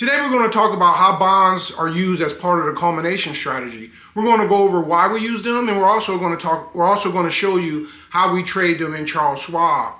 Today we're going to talk about how bonds are used as part of the culmination strategy. We're going to go over why we use them, and we're also going to show you how we trade them in Charles Schwab.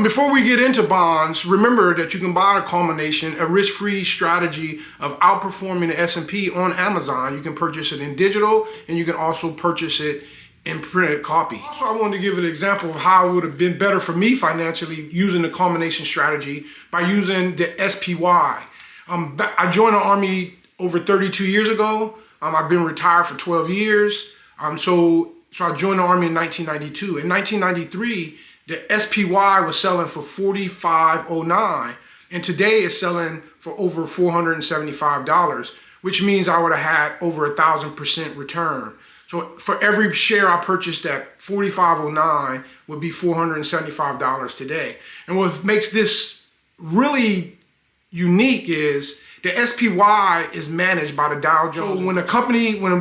Before we get into bonds, remember that you can buy a culmination, a risk-free strategy of outperforming the S&P on Amazon. You can purchase it in digital, and you can also purchase it in printed copy. Also, I wanted to give an example of how it would have been better for me financially using the culmination strategy by using the SPY. I joined the Army over 32 years ago. I've been retired for 12 years. So I joined the Army in 1992. In 1993, the SPY was selling for $45.09, and today it's selling for over $475, which means I would have had over 1,000% return. So for every share I purchased at $45.09 would be $475 today. And what makes this really unique is the SPY is managed by the Dow Jones. So when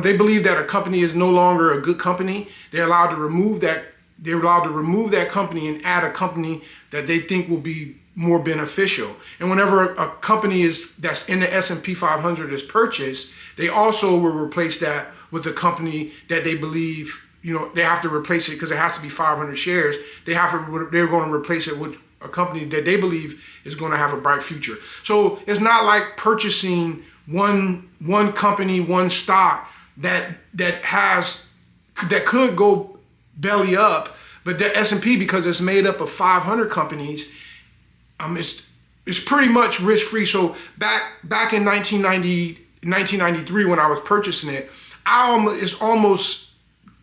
they believe that a company is no longer a good company, they're allowed to remove that. They're allowed to remove that company and add a company that they think will be more beneficial. And whenever a company that's in the S&P 500 is purchased, they also will replace that with a company that they believe, they have to replace it because it has to be 500 shares. They're going to replace it with a company that they believe is going to have a bright future. So it's not like purchasing one company, one stock that could go belly up, but the S&P, because it's made up of 500 companies, it's pretty much risk-free. So back in 1993 when I was purchasing it, it's almost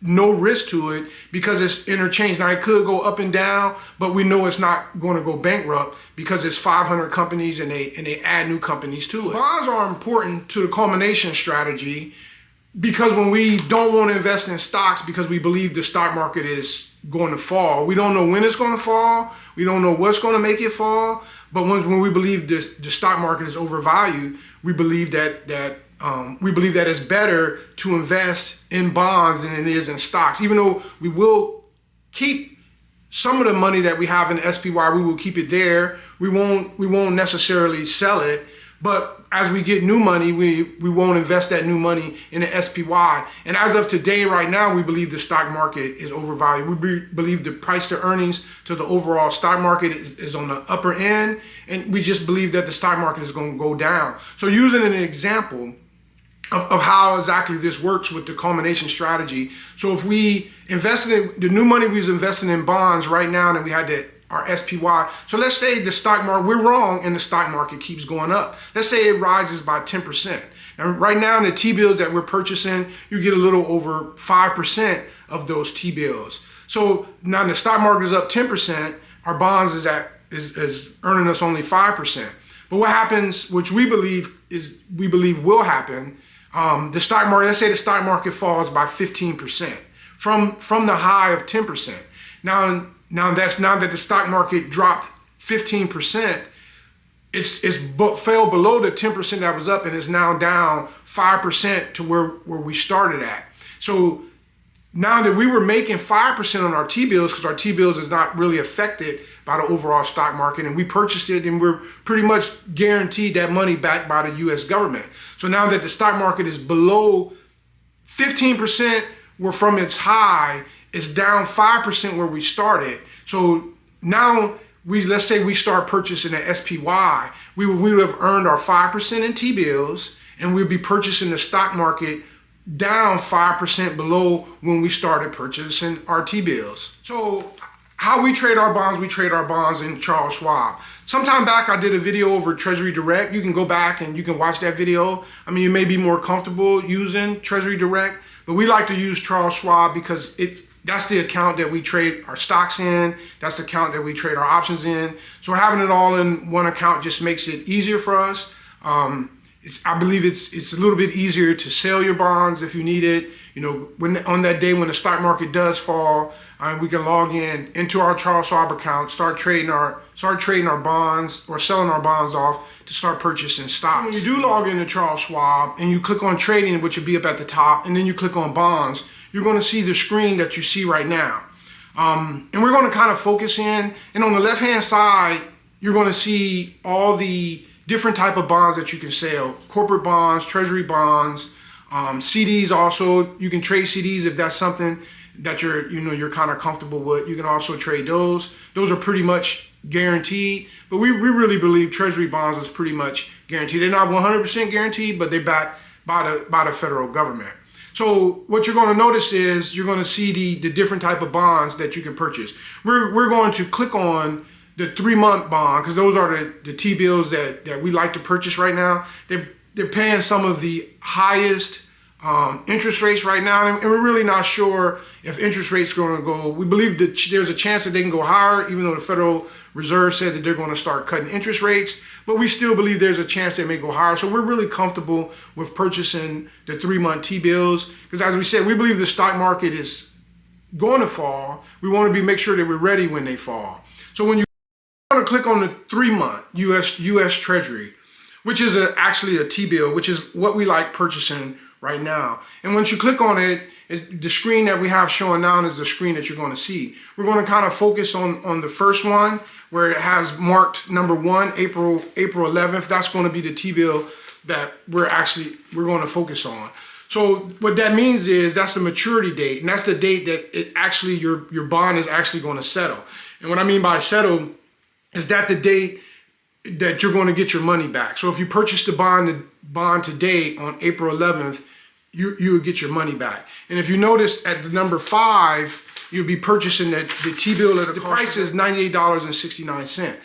no risk to it because it's interchanged. Now it could go up and down, but we know it's not going to go bankrupt because it's 500 companies and they add new companies to it. Bonds are important to the culmination strategy because when we don't want to invest in stocks because we believe the stock market is going to fall, we don't know when it's going to fall, we don't know what's going to make it fall, but when we believe the stock market is overvalued, we believe that it's better to invest in bonds than it is in stocks. Even though we will keep some of the money that we have in the SPY, we will keep it there. We won't necessarily sell it, but as we get new money, we won't invest that new money in the SPY. And as of today, right now, we believe the stock market is overvalued. We believe the price to earnings to the overall stock market is on the upper end, and we just believe that the stock market is going to go down. So using an example of how exactly this works with the culmination strategy. So if we invested in the new money we was investing in bonds right now, and we had our SPY. So let's say the stock market, we're wrong and the stock market keeps going up. Let's say it rises by 10%. And right now in the T-bills that we're purchasing, you get a little over 5% of those T-bills. So now the stock market is up 10%, our bonds is earning us only 5%. But what happens, which we believe will happen, the stock market, let's say the stock market falls by 15% from the high of 10%. Now that the stock market dropped 15%, it's fell below the 10% that was up and is now down 5% to where we started at. So now that we were making 5% on our T-bills, because our T-bills is not really affected by the overall stock market, and we purchased it and we're pretty much guaranteed that money back by the US government. So now that the stock market is below 15% were from its high, it's down 5% where we started. So now let's say we start purchasing an SPY, we would have earned our 5% in T-bills, and we'd be purchasing the stock market down 5% below when we started purchasing our T-bills. So how we trade our bonds in Charles Schwab. Sometime back I did a video over Treasury Direct. You can go back and you can watch that video. You may be more comfortable using Treasury Direct, but we like to use Charles Schwab because that's the account that we trade our stocks in. That's the account that we trade our options in. So having it all in one account just makes it easier for us. I believe it's a little bit easier to sell your bonds if you need it. On that day when the stock market does fall, we can log into our Charles Schwab account, start trading our bonds or selling our bonds off to start purchasing stocks. So when you do log into Charles Schwab and you click on trading, which will be up at the top, and then you click on bonds, you're going to see the screen that you see right now. And we're going to kind of focus in. And on the left-hand side, you're going to see all the different type of bonds that you can sell: corporate bonds, treasury bonds, CDs. Also, you can trade CDs if that's something that you're kind of comfortable with. You can also trade those. Those are pretty much guaranteed, but we really believe treasury bonds is pretty much guaranteed. They're not 100% guaranteed, but they're backed by the federal government. So what you're going to notice is you're going to see the different type of bonds that you can purchase. We're going to click on the 3-month bond, because those are the T-bills that we like to purchase right now. They're paying some of the highest interest rates right now, and we're really not sure if interest rates are going to go. We believe that there's a chance that they can go higher, even though the Federal Reserve said that they're going to start cutting interest rates, but we still believe there's a chance they may go higher. So we're really comfortable with purchasing the 3-month T-bills, because as we said, we believe the stock market is going to fall. We want to make sure that we're ready when they fall. So when you're going to click on the 3-month US Treasury, which is actually a T-bill, which is what we like purchasing right now. And once you click on it, the screen that we have showing now is the screen that you're going to see. We're going to kind of focus on the first one, where it has marked number 1, April 11th. That's going to be the T-bill that we're going to focus on. So what that means is that's the maturity date, and that's the date that your bond is actually going to settle. And what I mean by settle is that the date that you're going to get your money back. So if you purchase the bond today on April 11th, you will get your money back. And if you notice at the number 5, you'll be purchasing the T-bill at the price is $98.69.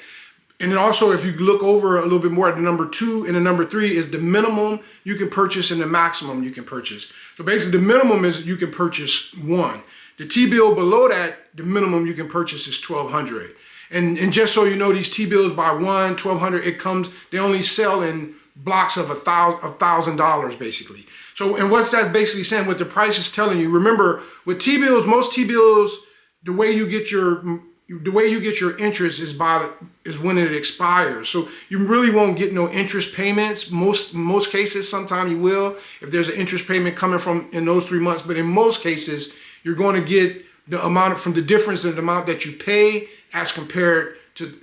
And then also, if you look over a little bit more at the number 2 and the number 3 is the minimum you can purchase and the maximum you can purchase. So basically, the minimum is you can purchase 1. The T-bill below that, the minimum you can purchase is $1,200. And just so you know, these T-bills by $1,200, they only sell in blocks of $1,000 basically. So, and what's that basically saying? What the price is telling you. Remember, with T-bills, most T-bills, the way you get your interest is when it expires. So you really won't get no interest payments. Most cases, sometimes you will if there's an interest payment coming from in those 3 months. But in most cases, you're going to get the amount from the difference in the amount that you pay as compared to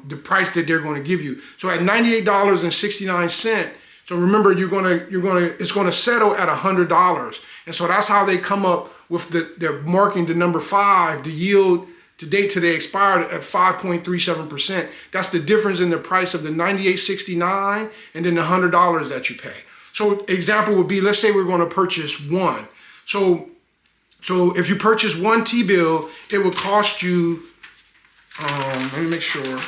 the price that they're going to give you. So at $98.69. So remember, it's going to settle at $100, and so that's how they come up with they're marking the number 5, the yield to date today expired at 5.37%. That's the difference in the price of the $98.69 and then the $100 that you pay. So example would be, let's say we're going to purchase 1. So if you purchase 1 T-bill, it would cost you. Let me make sure.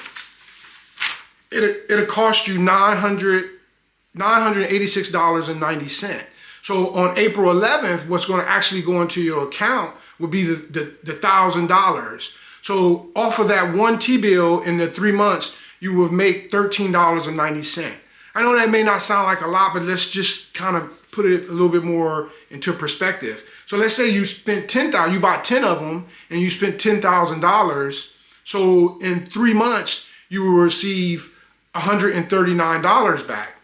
It'll cost you $986.90. So on April 11th, what's going to actually go into your account would be the $1,000. So off of that 1 T-bill in the 3 months, you will make $13.90. I know that may not sound like a lot, but let's just kind of put it a little bit more into perspective. So let's say you spent $10,000, you bought 10 of them, and you spent $10,000. So in 3 months, you will receive $139 back.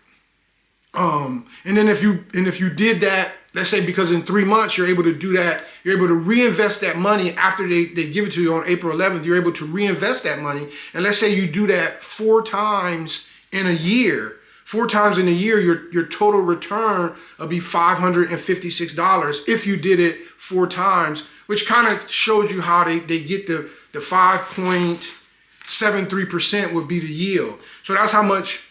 And then if you did that, let's say because in 3 months you're able to do that, you're able to reinvest that money after they give it to you on April 11th, you're able to reinvest that money. And let's say you do that 4 times in a year. 4 times in a year, your total return will be $556 if you did it 4 times, which kind of shows you how they get the 5.73% would be the yield. So that's how much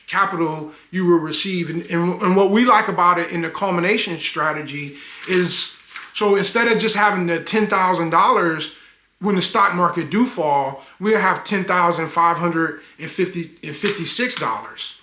capital you will receive. And what we like about it in the culmination strategy is, so instead of just having the $10,000 when the stock market do fall, we'll have $10,556.